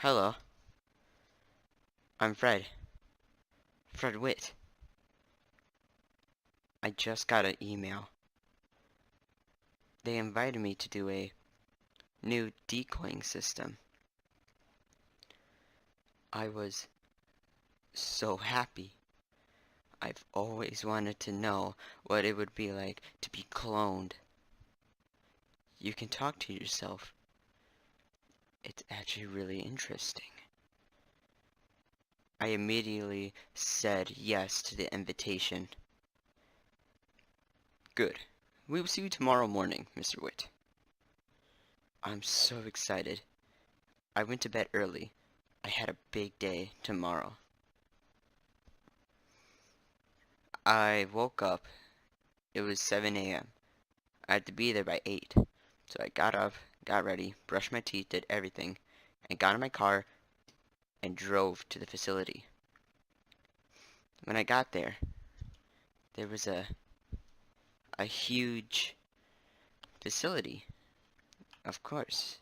Hello, I'm Fred. Fred Witt. I just got an email. They invited me to do a new decoying system. I was so happy. I've always wanted to know what it would be like to be cloned. You can talk to yourself. It's actually really interesting. I immediately said yes to the invitation. Good. We will see you tomorrow morning, Mr. Witt. I'm so excited. I went to bed early. I had a big day tomorrow. I woke up. It was 7 a.m. I had to be there by 8. So I got up, got ready, brushed my teeth, did everything, and got in my car and drove to the facility. When I got there, there was a huge facility. Of course.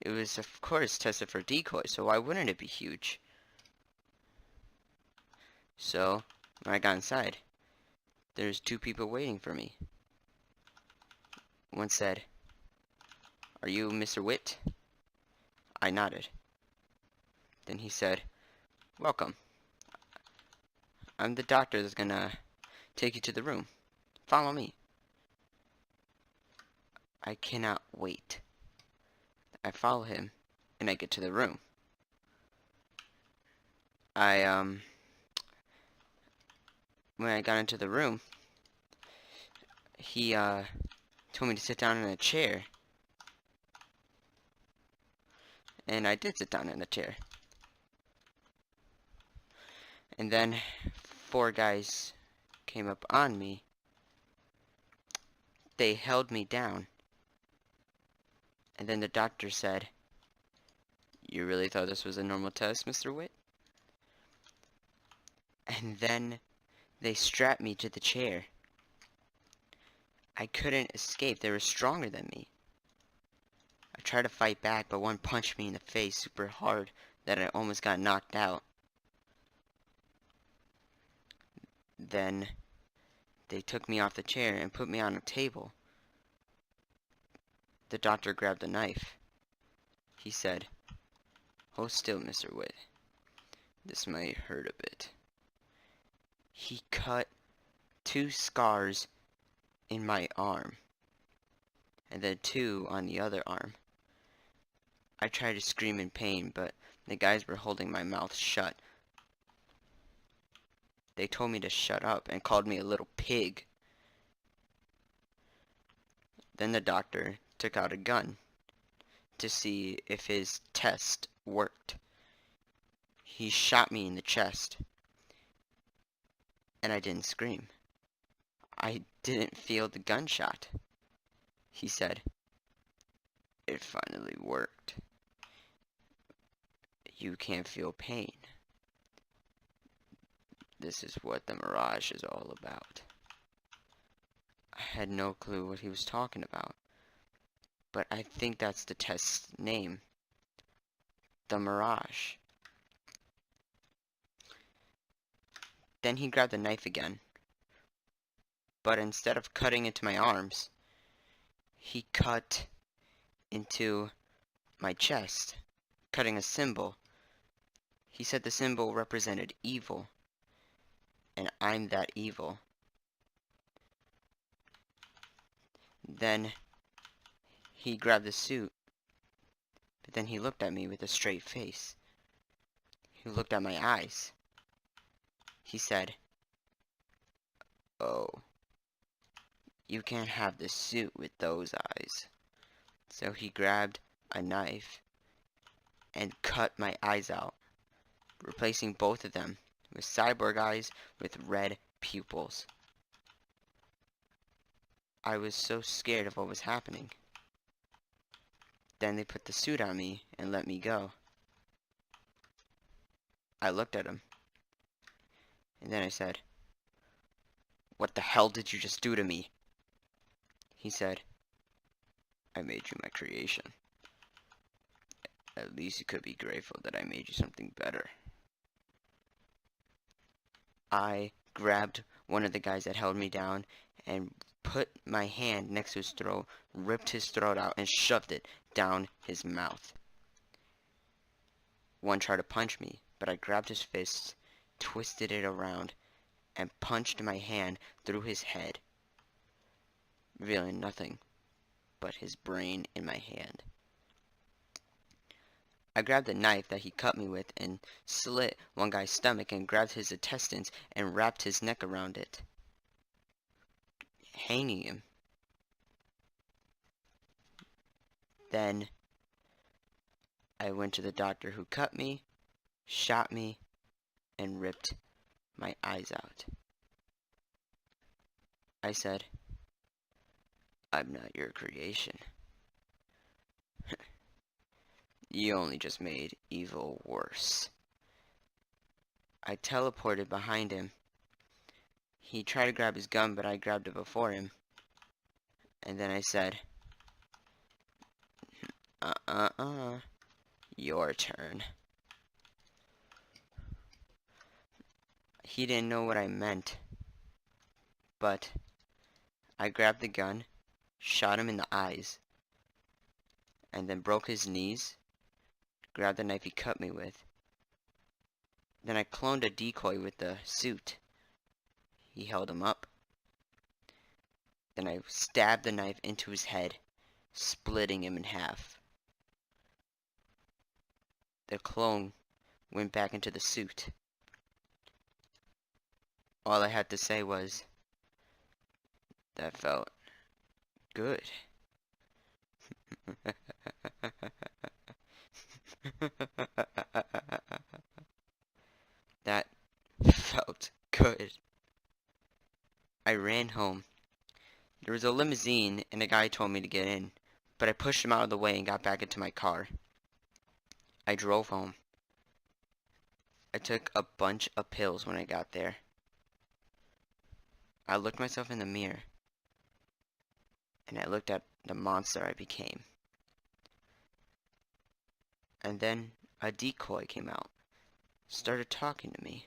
It was, of course, tested for decoy, so why wouldn't it be huge? So, when I got inside, there's 2 people waiting for me. One said, "Are you Mr. Witt?" I nodded. Then he said, "Welcome. I'm the doctor that's gonna take you to the room. Follow me." I cannot wait. I follow him, and I get to the room. When I got into the room, he, told me to sit down in a chair. And I did sit down in the chair. And then 4 guys came up on me. They held me down. And then the doctor said, "You really thought this was a normal test, Mr. Witt?" And then they strapped me to the chair. I couldn't escape. They were stronger than me. I tried to fight back, but one punched me in the face super hard that I almost got knocked out. Then they took me off the chair and put me on a table. The doctor grabbed a knife. He said, "Hold still, Mr. Witt. This might hurt a bit." He cut 2 scars in my arm, and then 2 on the other arm. I tried to scream in pain, but the guys were holding my mouth shut. They told me to shut up and called me a little pig. Then the doctor took out a gun to see if his test worked. He shot me in the chest, and I didn't scream. I didn't feel the gunshot. He said, "It finally worked. You can't feel pain. This is what the Mirage is all about." I had no clue what he was talking about, but I think that's the test's name. The Mirage. Then he grabbed the knife again, but instead of cutting into my arms, he cut into my chest, cutting a symbol. He said the symbol represented evil, and I'm that evil. Then he grabbed the suit, but then he looked at me with a straight face. He looked at my eyes. He said, "Oh, you can't have the suit with those eyes." So he grabbed a knife and cut my eyes out, replacing both of them with cyborg eyes with red pupils. I was so scared of what was happening. Then they put the suit on me and let me go. I looked at him, and then I said, "What the hell did you just do to me?" He said, "I made you my creation. At least you could be grateful that I made you something better. I grabbed one of the guys that held me down and put my hand next to his throat, ripped his throat out, and shoved it down his mouth. One tried to punch me, but I grabbed his fist, twisted it around, and punched my hand through his head, revealing nothing but his brain in my hand. I grabbed the knife that he cut me with and slit one guy's stomach and grabbed his intestines and wrapped his neck around it, hanging him. Then I went to the doctor who cut me, shot me, and ripped my eyes out. I said, "I'm not your creation. You only just made evil worse." I teleported behind him. He tried to grab his gun, but I grabbed it before him. And then I said, your turn." He didn't know what I meant, but I grabbed the gun, shot him in the eyes, and then broke his knees, grabbed the knife he cut me with. Then I cloned a decoy with the suit. He held him up. Then I stabbed the knife into his head, splitting him in half. The clone went back into the suit. All I had to say was, "That felt good." That felt good. I ran home. There was a limousine and a guy told me to get in, but I pushed him out of the way and got back into my car. I drove home. I took a bunch of pills when I got there. I looked myself in the mirror, and I looked at the monster I became. And then a decoy came out, started talking to me.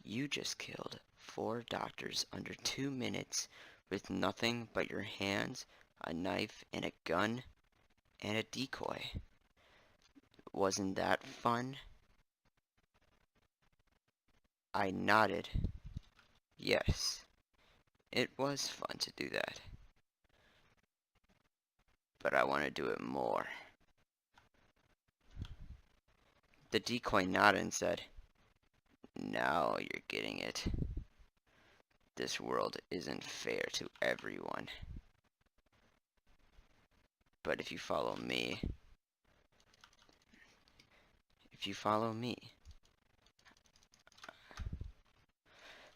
"You just killed 4 doctors under 2 minutes with nothing but your hands, a knife, and a gun, and a decoy. Wasn't that fun?" I nodded. Yes, it was fun to do that. But I want to do it more. The decoy nodded and said, "Now you're getting it. This world isn't fair to everyone. But if you follow me,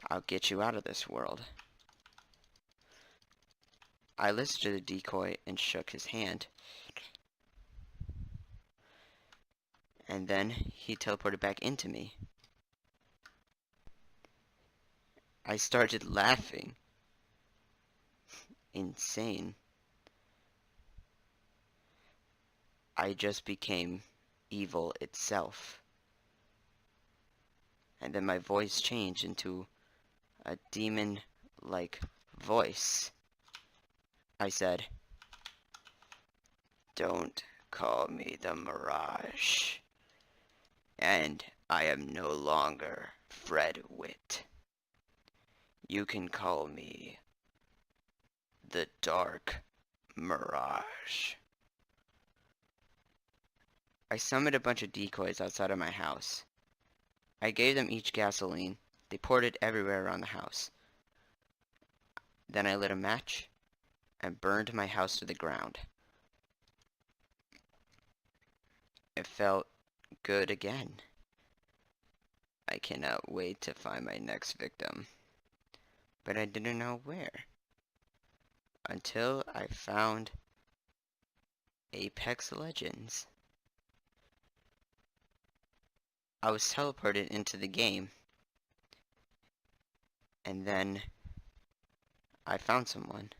I'll get you out of this world." I listened to the decoy and shook his hand. And then he teleported back into me. I started laughing. Insane. I just became evil itself. And then my voice changed into a demon-like voice. I said, "Don't call me the Mirage. And I am no longer Fred Witt. You can call me the Dark Mirage." I summoned a bunch of decoys outside of my house. I gave them each gasoline. They poured it everywhere around the house. Then I lit a match and burned my house to the ground. It felt good again. I cannot wait to find my next victim. But I didn't know where. Until I found Apex Legends. I was teleported into the game. And then I found someone.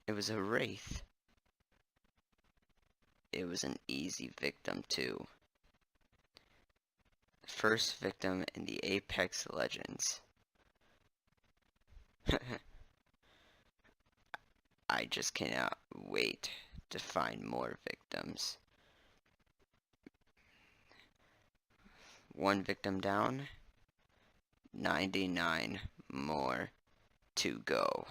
It was a wraith. it was an easy victim too. First victim in the Apex Legends. I just cannot wait to find more victims. One victim down, 99 more to go.